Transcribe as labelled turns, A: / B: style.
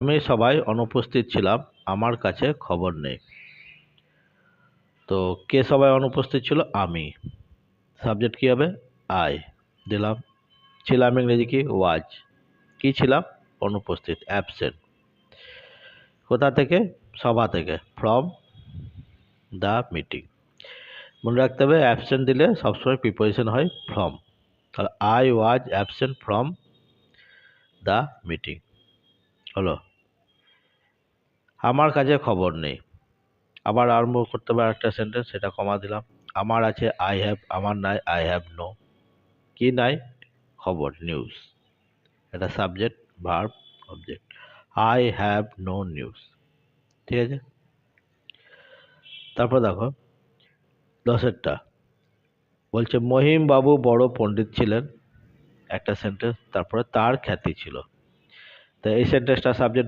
A: আমি সবাই অনুপস্থিত ছিলাম, আমার কাছে খবর নেই। তো কে সবাই অনুপস্থিত ছিল? আমি। সাবজেক্ট কি হবে? আই দিলাম। ছিলাম ইংরেজি কি? ওয়াজ। কি ছিলাম? অনুপস্থিত, অ্যাবসেন্ট। কোথা থেকে? সভা থেকে, ফ্রম দ্য মিটিং। মনে রাখতে হবে অ্যাবসেন্ট দিলে সবসময় প্রিপোজিশন হয় ফ্রম। তাহলে I was absent from the meeting হলো। আমার কাছে খবর নেই। আবার আরম্ভ করতে হবে একটা সেন্টেন্স, সেটা কমা দিলাম। আমার আছে আই হ্যাভ, আমার নাই আই হ্যাভ নো। কি নাই? খবর, নিউজ। এটা subject, verb, object. I have no news. ঠিক আছে। তারপর দেখো 10-এরটা বলছে মহিম বাবু বড় পণ্ডিত ছিলেন, একটা সেন্টেন্স। তারপরে তার খ্যাতি ছিল। তো এই সেন্টেন্সটা সাবজেক্ট